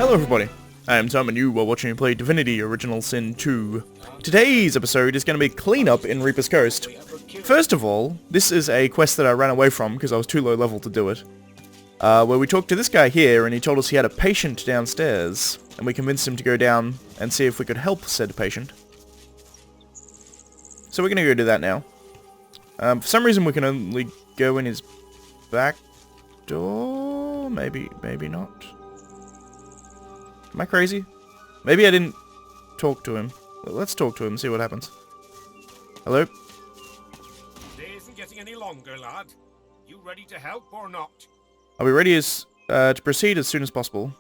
Hello everybody, I am Tom and you are watching me play Divinity Original Sin 2. Today's episode is going to be cleanup in Reaper's Coast. First of all, this is a quest that I ran away from because I was too low level to do it. Where we talked to this guy here and he told us he had a patient downstairs, and we convinced him to go down and see if we could help said patient. So we're going to go do that now. For some reason we can only go in his back door? Maybe not. Am I crazy? Maybe I didn't talk to him. Well, let's talk to him and see what happens. Hello? Day isn't getting any longer, lad. You ready to help or not? Are we ready to proceed as soon as possible?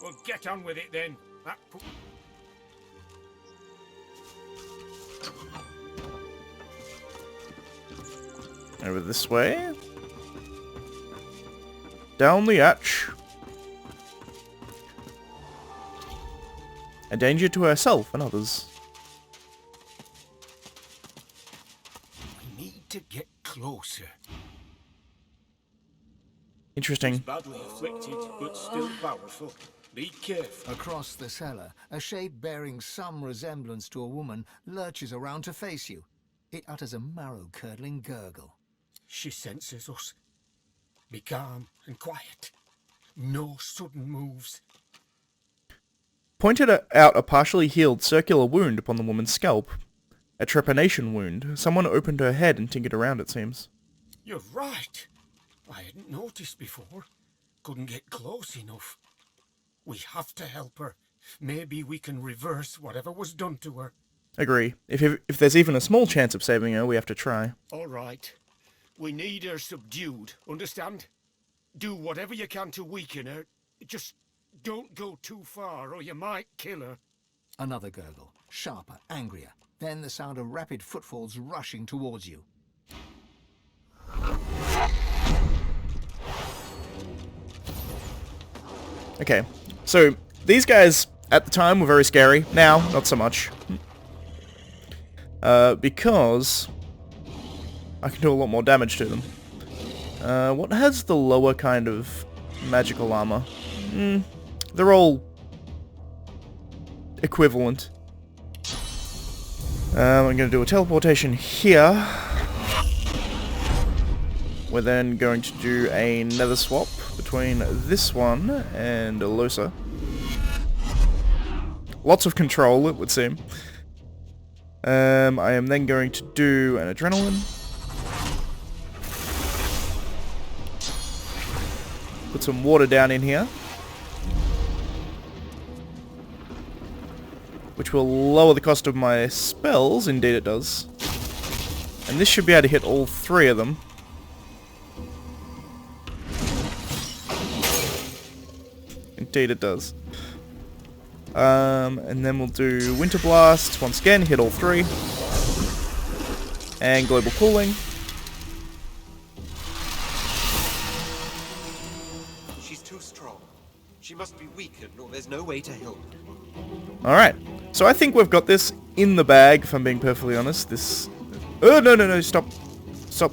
Well, get on with it then. Over this way. Down the hatch. A danger to herself and others. We need to get closer. Interesting. Badly afflicted, but still powerful. Be careful. Across the cellar, a shape bearing some resemblance to a woman lurches around to face you. It utters a marrow-curdling gurgle. She senses us. Be calm and quiet. No sudden moves. Pointed out a partially healed circular wound upon the woman's scalp. A trepanation wound. Someone opened her head and tinkered around, it seems. You're right. I hadn't noticed before. Couldn't get close enough. We have to help her. Maybe we can reverse whatever was done to her. Agree. If there's even a small chance of saving her, we have to try. All right. We need her subdued, understand? Do whatever you can to weaken her. Just don't go too far or you might kill her. Another gurgle, sharper, angrier. Then the sound of rapid footfalls rushing towards you. Okay, so these guys at the time were very scary. Now, not so much. Because I can do a lot more damage to them. What has the lower kind of magical armor? They're all equivalent. I'm going to do a teleportation here. We're then going to do another swap between this one and a Losa. Lots of control, it would seem. I am then going to do an adrenaline. Put some water down in here. Which will lower the cost of my spells, indeed it does. And this should be able to hit all three of them. Indeed it does. And then we'll do Winter Blast, once again, hit all three. And Global Cooling. She's too strong. She must be weakened or there's no way to help. Alright, so I think we've got this in the bag, if I'm being perfectly honest. This... Oh, no, stop. Stop.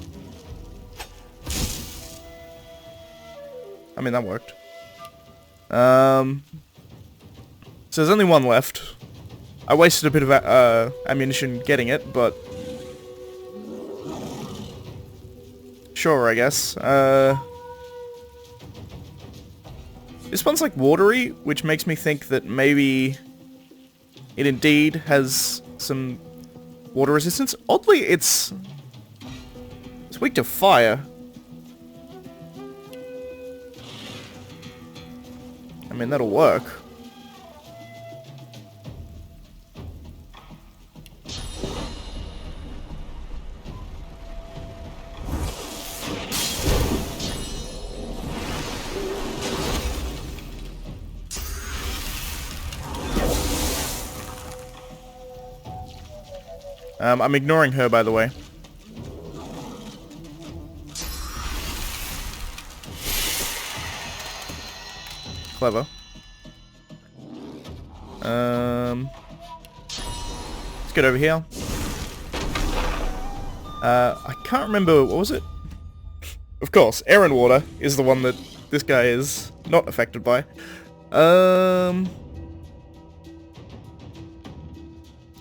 I mean, that worked. So there's only one left. I wasted a bit of ammunition getting it, but... Sure, I guess. This one's like watery, which makes me think that maybe it indeed has some water resistance. Oddly, it's weak to fire. I mean, that'll work. I'm ignoring her, by the way. Clever. Let's get over here. I can't remember, what was it? Of course, air and water is the one that this guy is not affected by.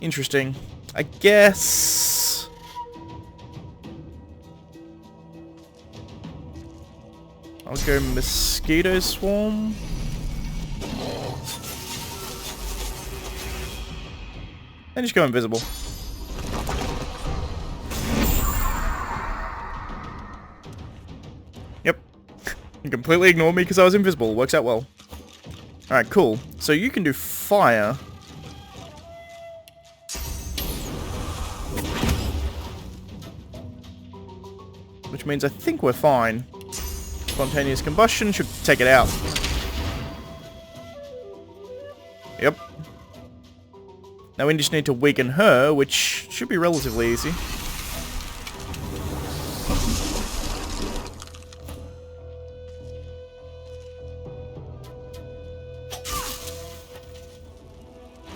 Interesting. I guess... I'll go Mosquito Swarm. And just go invisible. Yep. You completely ignored me because I was invisible. Works out well. Alright, cool. So you can do fire. Which means I think we're fine. Spontaneous combustion should take it out. Yep. Now we just need to weaken her, which should be relatively easy.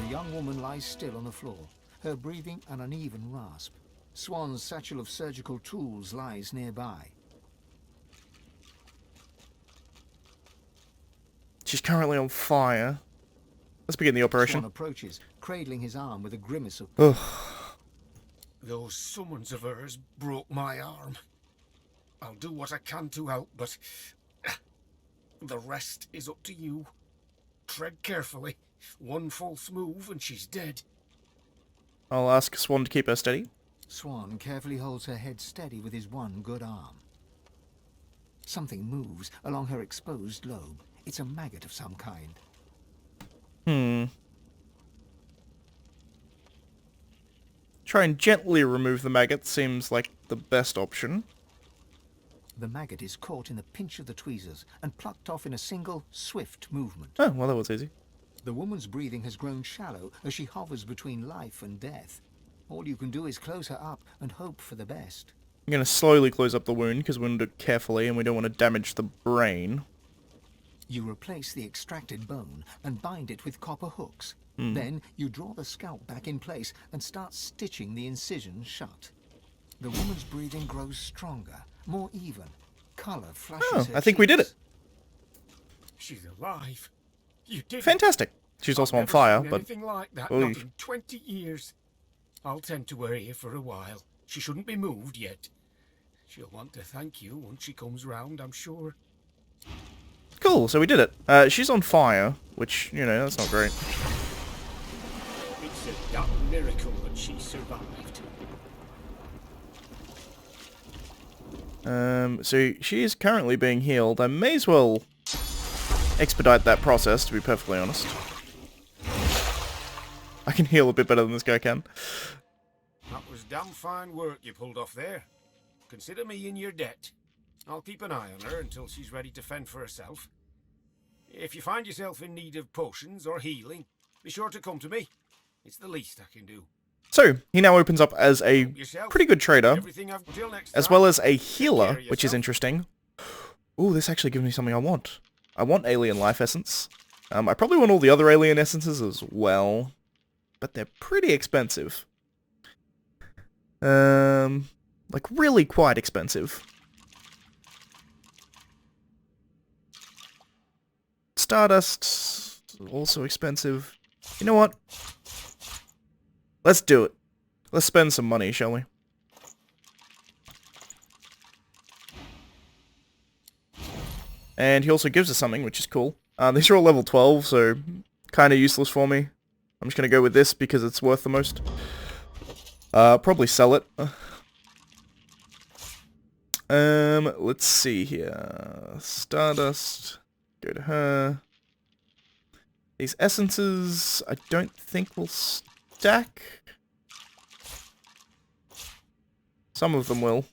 The young woman lies still on the floor, her breathing an uneven rasp. Swan's satchel of surgical tools lies nearby. She's currently on fire. Let's begin the operation. Swan approaches, cradling his arm with a grimace of... Ugh. Those summons of hers broke my arm. I'll do what I can to help, but the rest is up to you. Tread carefully. One false move and she's dead. I'll ask Swan to keep her steady. Swan carefully holds her head steady with his one good arm. Something moves along her exposed lobe. It's a maggot of some kind. Try and gently remove the maggot seems like the best option. The maggot is caught in the pinch of the tweezers and plucked off in a single, swift movement. Oh, well, that was easy. The woman's breathing has grown shallow as she hovers between life and death. All you can do is close her up and hope for the best. I'm going to slowly close up the wound because we want to do it carefully and we don't want to damage the brain. You replace the extracted bone and bind it with copper hooks. Then you draw the scalp back in place and start stitching the incision shut. The woman's breathing grows stronger, more even. Color flushes Oh, her I think we did it. cheeks. She's alive. You did it. Fantastic. She's also on I've never fire, seen but... anything like that, Oy. not in 20 years. I'll tend to her here for a while. She shouldn't be moved yet. She'll want to thank you once she comes round, I'm sure. Cool, so we did it. She's on fire, which, you know, that's not great. It's a damn miracle that she survived. So she is currently being healed. I may as well expedite that process, to be perfectly honest. I can heal a bit better than this guy can. That was damn fine work you pulled off there. Consider me in your debt. I'll keep an eye on her until she's ready to fend for herself. If you find yourself in need of potions or healing, be sure to come to me. It's the least I can do. So, he now opens up as a Yourself. pretty good trader, Everything I've till next as time. well as a healer, Take care of which is yourself. interesting. Ooh, this actually gives me something I want. I want alien life essence. I probably want all the other alien essences as well, but they're pretty expensive. Like really quite expensive. Stardust, also expensive. You know what? Let's do it. Let's spend some money, shall we? And he also gives us something, which is cool. These are all level 12, so kind of useless for me. I'm just going to go with this because it's worth the most. Probably sell it. Let's see here. Stardust. Go to her. These essences, I don't think will stack. Some of them will.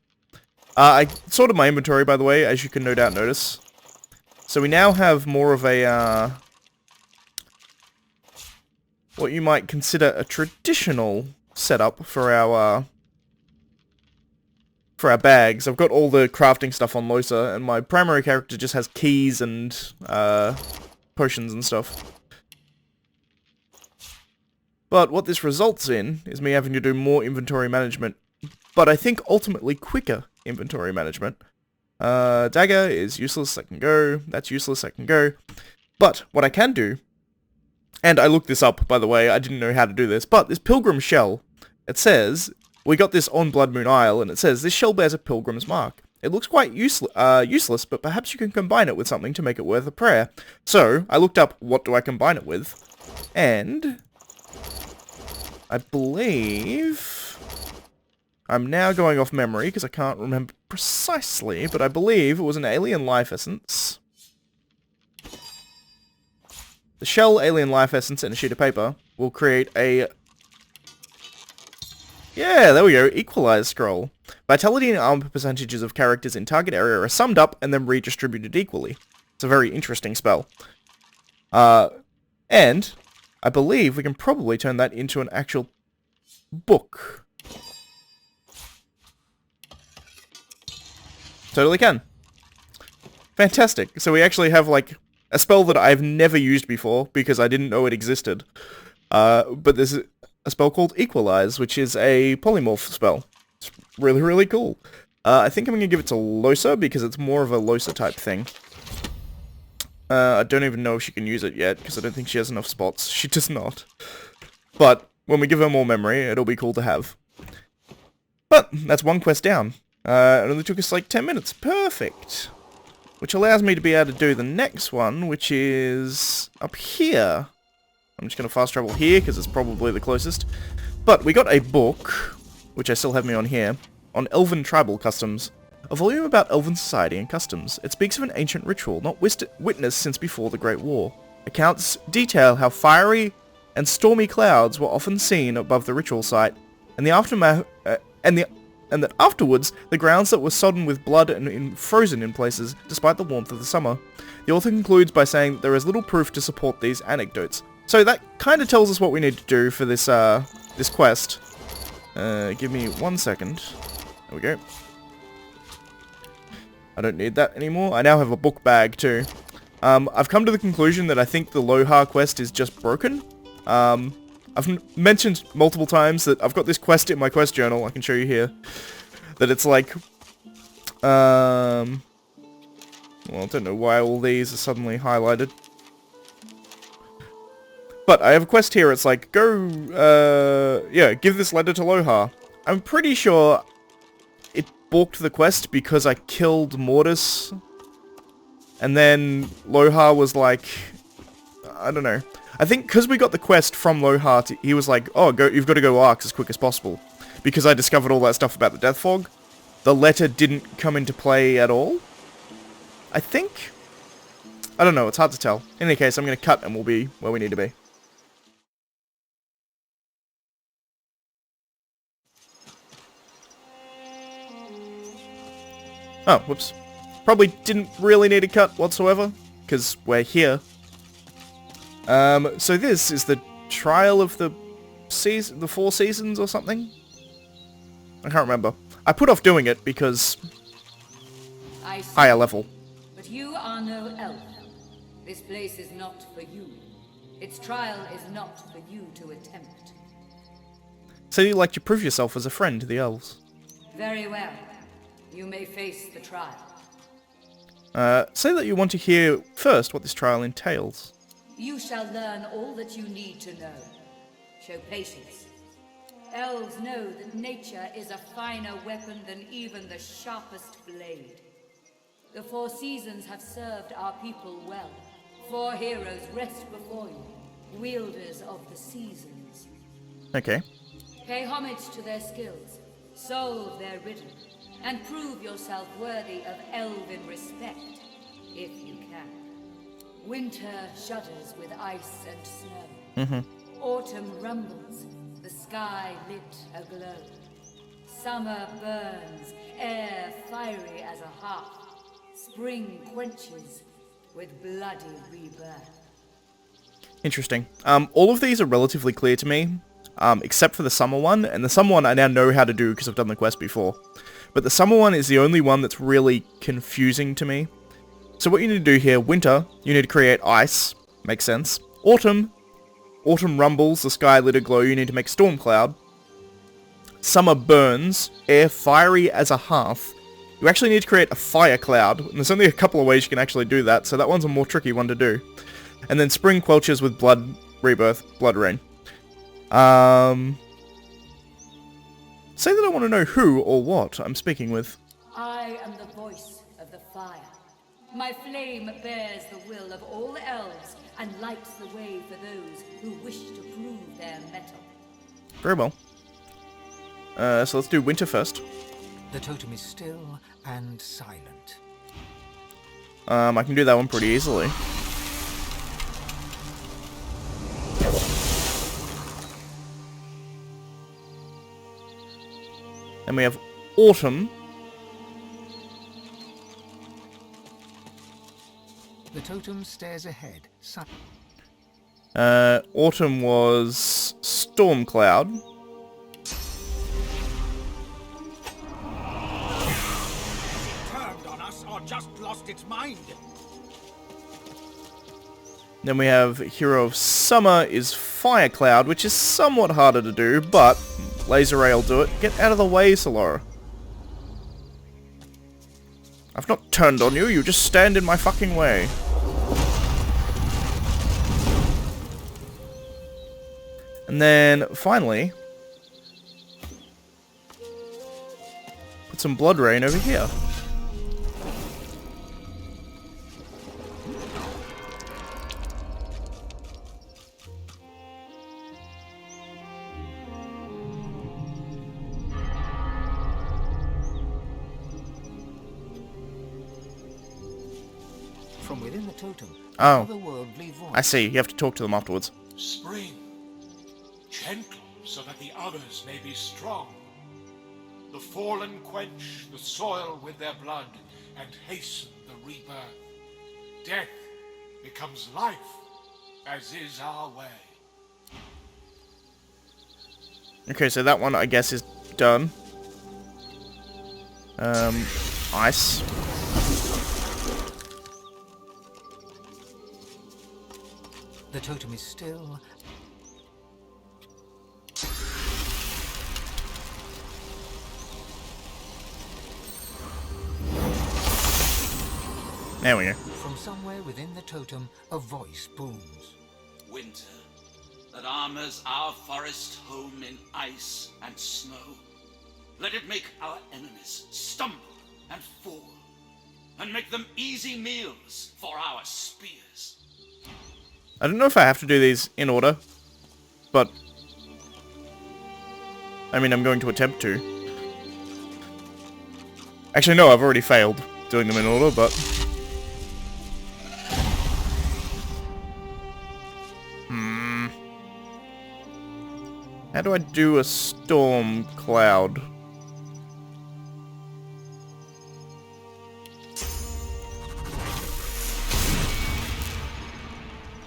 I sorted my inventory, by the way, as you can no doubt notice. So we now have more of a, what you might consider a traditional setup for our bags. I've got all the crafting stuff on Losa, and my primary character just has keys and potions and stuff. But what this results in is me having to do more inventory management, but I think ultimately quicker inventory management, Dagger is useless, I can go. That's useless, I can go. But what I can do, and I looked this up, by the way, I didn't know how to do this, but this pilgrim shell, it says, we got this on Blood Moon Isle, and it says, this shell bears a pilgrim's mark. It looks quite useless, but perhaps you can combine it with something to make it worth a prayer. So, I looked up, what do I combine it with? And I believe, I'm now going off memory, because I can't remember precisely, but I believe it was an alien life essence. The shell, alien life essence, and a sheet of paper will create a... Yeah, there we go, equalize scroll. Vitality and armor percentages of characters in target area are summed up and then redistributed equally. It's a very interesting spell. And I believe we can probably turn that into an actual book. Totally can. Fantastic. So we actually have, like, a spell that I've never used before because I didn't know it existed. But there's a spell called Equalize, which is a polymorph spell. It's really, really cool. I think I'm going to give it to Losa because it's more of a Losa type thing. I don't even know if she can use it yet because I don't think she has enough spots. She does not. But when we give her more memory, it'll be cool to have. But that's one quest down. It only took us like 10 minutes. Perfect. Which allows me to be able to do the next one, which is up here. I'm just going to fast travel here because it's probably the closest. But we got a book, which I still have me on here, on Elven tribal customs. A volume about Elven society and customs. It speaks of an ancient ritual not witnessed since before the Great War. Accounts detail how fiery and stormy clouds were often seen above the ritual site, and the aftermath, and that afterwards, the grounds that were sodden with blood and frozen in places, despite the warmth of the summer. The author concludes by saying that there is little proof to support these anecdotes. So that kind of tells us what we need to do for this this quest. Give me 1 second. There we go. I don't need that anymore. I now have a book bag too. I've come to the conclusion that I think the Lohar quest is just broken. I've mentioned multiple times that I've got this quest in my quest journal, I can show you here, that it's like, well, I don't know why all these are suddenly highlighted. But I have a quest here, it's like, go, yeah, give this letter to Lohar. I'm pretty sure it balked the quest because I killed Mortis, and then Lohar was like, I don't know. I think because we got the quest from Lohar, he was like, oh, you've got to go Arx as quick as possible. Because I discovered all that stuff about the Death Fog. The letter didn't come into play at all. I think? I don't know, it's hard to tell. In any case, I'm going to cut and we'll be where we need to be. Oh, whoops. Probably didn't really need a cut whatsoever, because we're here. So this is the trial of the Four Seasons or something? I can't remember. I put off doing it because higher level. But you are no elf. This place is not for you. Its trial is not for you to attempt. So you like to prove yourself as a friend to the elves. Very well. You may face the trial. Say that you want to hear first what this trial entails. You shall learn all that you need to know. Show patience. Elves know that nature is a finer weapon than even the sharpest blade. The Four Seasons have served our people well. 4 heroes rest before you, wielders of the seasons. Okay. Pay homage to their skills, solve their riddle, and prove yourself worthy of elven respect, if you can. Winter shudders with ice and snow. Autumn rumbles, the sky lit aglow. Summer burns, air fiery as a hearth. Spring quenches with bloody rebirth. Interesting. All of these are relatively clear to me, except for the summer one, and the summer one I now know how to do because I've done the quest before. But the summer one is the only one that's really confusing to me. So what you need to do here, winter, you need to create ice. Makes sense. Autumn rumbles, the sky lit aglow, you need to make storm cloud. Summer burns, air fiery as a hearth. You actually need to create a fire cloud, and there's only a couple of ways you can actually do that, so that one's a more tricky one to do. And then spring quelches with blood rebirth, blood rain. Say that I want to know who or what I'm speaking with. I am the voice of the fire. My flame bears the will of all elves and lights the way for those who wish to prove their mettle. Very well. So let's do winter first. The totem is still and silent. I can do that one pretty easily. Then we have autumn. The totem stares ahead. Autumn was storm cloud. Turned on us or just lost its mind. Then we have hero of summer is fire cloud, which is somewhat harder to do, but laser ray will do it. Get out of the way, Cellar. I've not turned on you, you just stand in my fucking way. And then, finally, put some blood rain over here. From within the totem, Oh, otherworldly voice. I see. You have to talk to them afterwards. Spring, gentle so that the others may be strong. The fallen quench the soil with their blood and hasten the rebirth. Death becomes life, as is our way. Okay, so that one, I guess, is done. Ice. The totem is still. There we go. From somewhere within the totem, a voice booms. Winter, that armors our forest home in ice and snow. Let it make our enemies stumble and fall, and make them easy meals for our spears. I don't know if I have to do these in order, but I mean, I'm going to attempt to. Actually, no, I've already failed doing them in order, but... How do I do a storm cloud?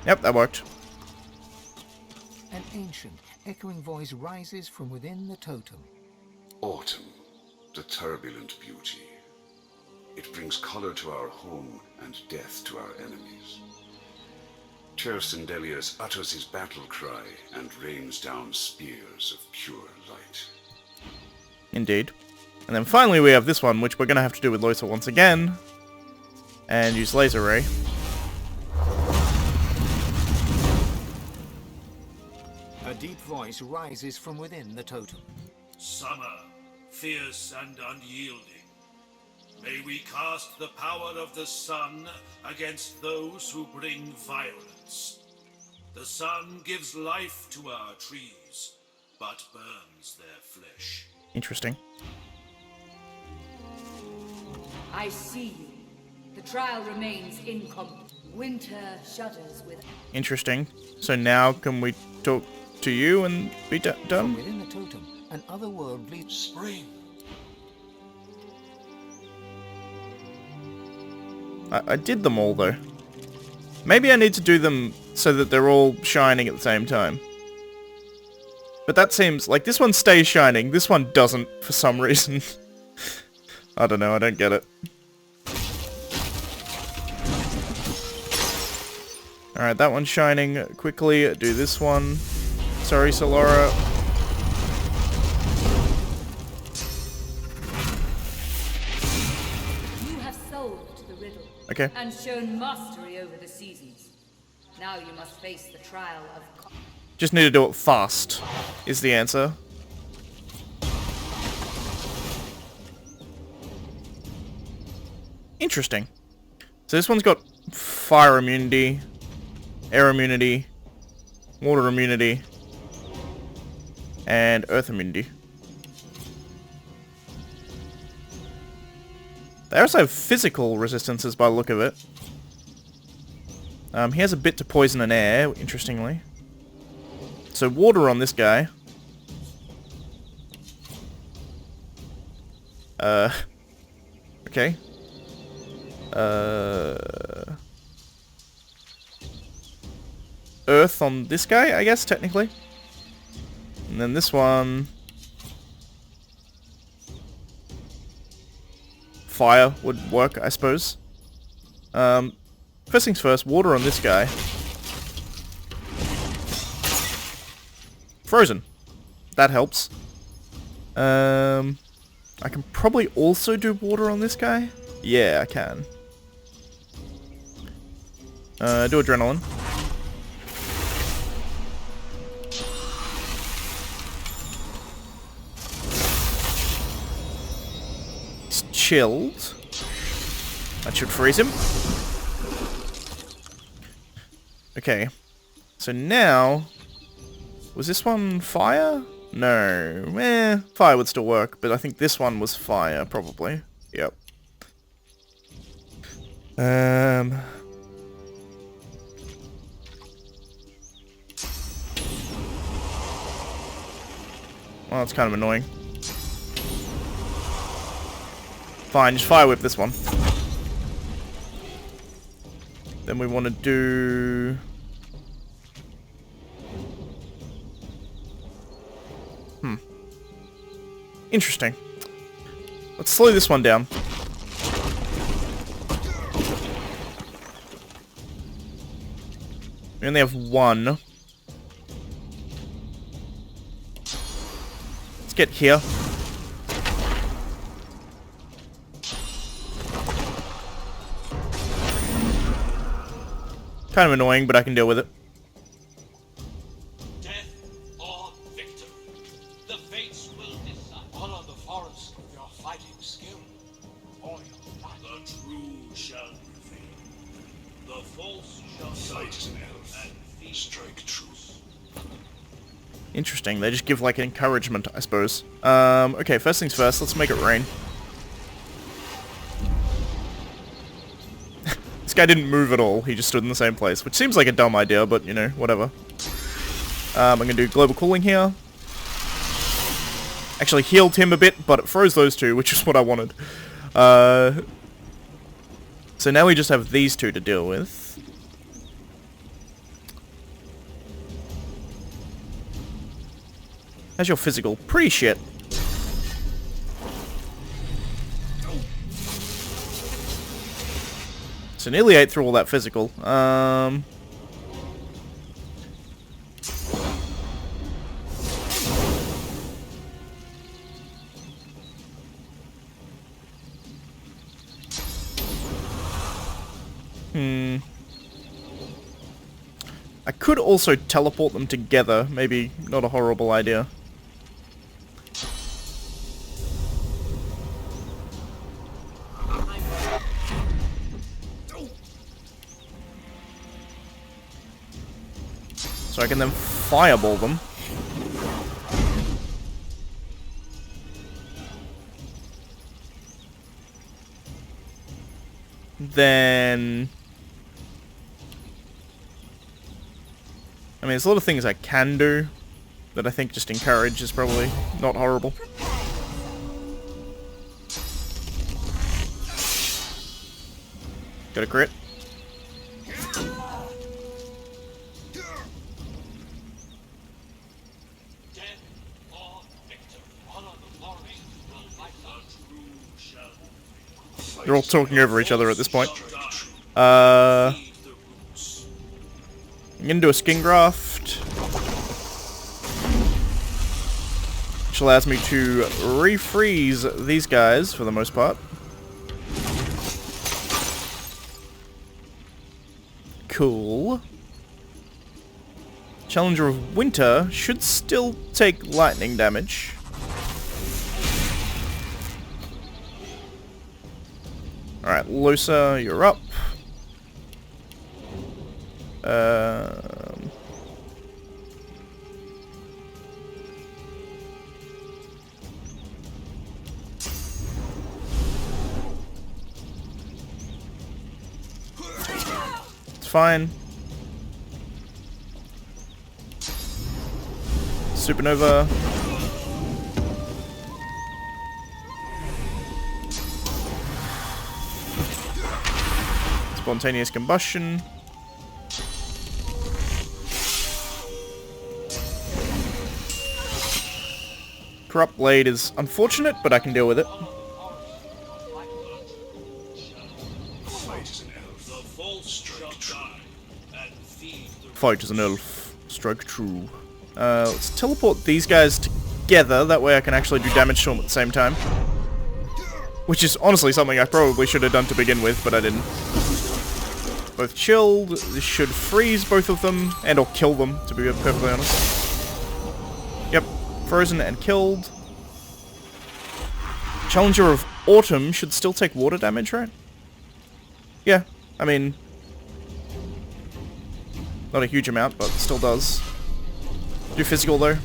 Yep, that worked. An ancient, echoing voice rises from within the totem. Autumn, the turbulent beauty. It brings color to our home and death to our enemies. Tersendelius utters his battle cry and rains down spears of pure light. Indeed. And then finally we have this one, which we're going to have to do with Loisa once again. And use Laser Ray. A deep voice rises from within the totem. Summer, fierce and unyielding. May we cast the power of the sun against those who bring violence. The sun gives life to our trees, but burns their flesh. Interesting. I see you. The trial remains incomplete. Winter shudders with... Interesting. So now can we talk to you and be From done? within the totem, an otherworldly Spring, I did them all, though. Maybe I need to do them so that they're all shining at the same time. But that seems... like, this one stays shining, this one doesn't, for some reason. I don't know, I don't get it. Alright, that one's shining quickly. Do this one. Sorry, Solara. riddle. Okay. And shown mastery over the seasons. Now you must face the trial of... Just need to do it fast, is the answer. Interesting. So this one's got fire immunity, air immunity, water immunity, and earth immunity. They also have physical resistances by the look of it. He has a bit to poison and air, interestingly. So water on this guy. Okay. Earth on this guy, I guess, technically. And then this one... Fire would work, I suppose. First things first, water on this guy. Frozen. That helps. I can probably also do water on this guy. Yeah, I can. Do adrenaline. He's chilled. That should freeze him. Okay. So now... Was this one fire? No. Fire would still work, but I think this one was fire, probably. Yep. Well, that's kind of annoying. Fine, just fire whip this one. Then we want to do... Interesting. Let's slow this one down. We only have one. Let's get here. Kind of annoying, but I can deal with it. Interesting, they just give like encouragement, I suppose. Okay, first things first, let's make it rain. This guy didn't move at all, he just stood in the same place, which seems like a dumb idea, but you know, whatever. I'm gonna do global cooling here. Actually healed him a bit, but it froze those two, which is what I wanted. So now we just have these two to deal with. How's your physical? Pretty shit. So nearly ate through all that physical. I could also teleport them together. Maybe not a horrible idea. So I can then fireball them. Then... I mean, there's a lot of things I can do that I think just encourage is probably not horrible. Got a crit. They're all talking over each other at this point. I'm gonna do a skin graft, which allows me to refreeze these guys for the most part. cool. Challenger of Winter should still take lightning damage. Alright, Losa, you're up. It's fine. Supernova. Spontaneous combustion. Corrupt Blade is unfortunate, but I can deal with it. Fight as an elf. Strike true. Let's teleport these guys together, that way I can actually do damage to them at the same time. Which is honestly something I probably should have done to begin with, but I didn't. Both chilled. This should freeze both of them, and or kill them, to be perfectly honest. Yep, frozen and killed. Challenger of Autumn should still take water damage, right? Yeah, I mean... not a huge amount, but still does. Do physical, though.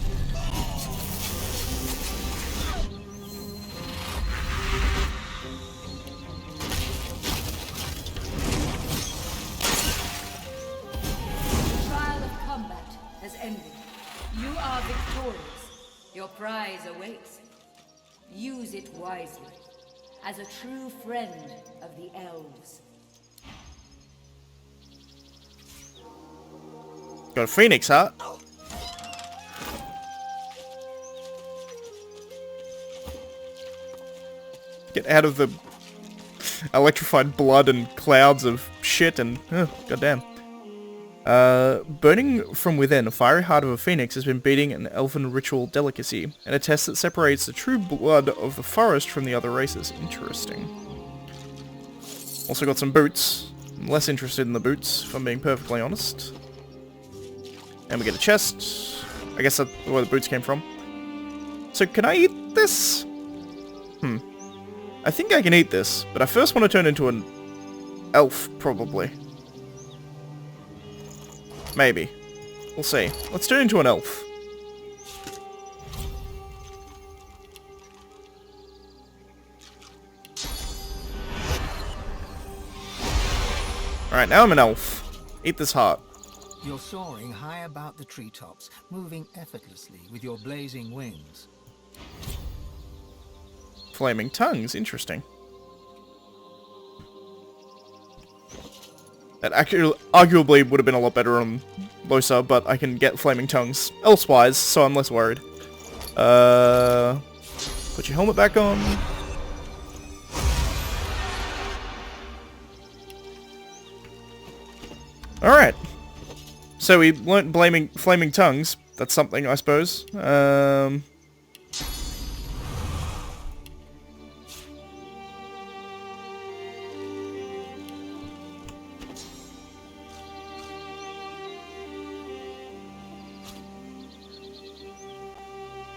Your prize awaits. Use it wisely, as a true friend of the elves. Got a phoenix heart. Get out of the electrified blood and clouds of shit and... goddamn. Burning from within, a fiery heart of a phoenix has been beating an elven ritual delicacy, and a test that separates the true blood of the forest from the other races. Interesting. Also got some boots. I'm less interested in the boots, if I'm being perfectly honest. And we get a chest. I guess that's where the boots came from. So can I eat this? I think I can eat this, but I first want to turn into an elf, probably. Maybe. We'll see. Let's turn into an elf. Alright, now I'm an elf. Eat this heart. You're soaring high about the treetops, moving effortlessly with your blazing wings. Flaming tongues, interesting. That actually, arguably would have been a lot better on Losa, but I can get flaming tongues elsewise, so I'm less worried. Put your helmet back on. Alright. So we learnt blaming flaming tongues. That's something, I suppose.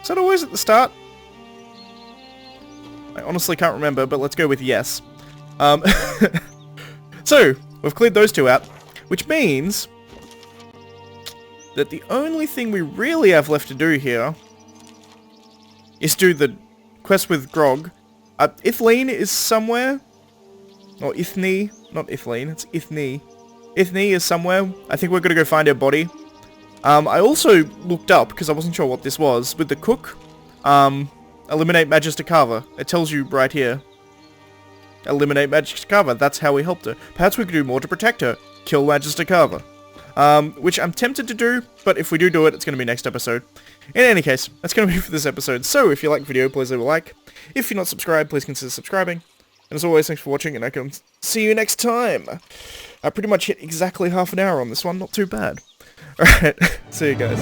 Is that always at the start? I honestly can't remember, but let's go with yes. So, we've cleared those two out, which means that the only thing we really have left to do here is do the quest with Grog. Ithleen is somewhere. Or Ithne. Not Ithleen, it's Ithne. Ithne is somewhere. I think we're gonna go find her body. I also looked up, because I wasn't sure what this was, with the cook. Eliminate Magister Carver. It tells you right here. Eliminate Magister Carver. That's how we helped her. Perhaps we could do more to protect her. Kill Magister Carver. Which I'm tempted to do, but if we do it, it's going to be next episode. In any case, that's going to be for this episode. So, if you like the video, please leave a like. If you're not subscribed, please consider subscribing. And as always, thanks for watching, and I can see you next time. I pretty much hit exactly half an hour on this one. Not too bad. Alright, see you guys.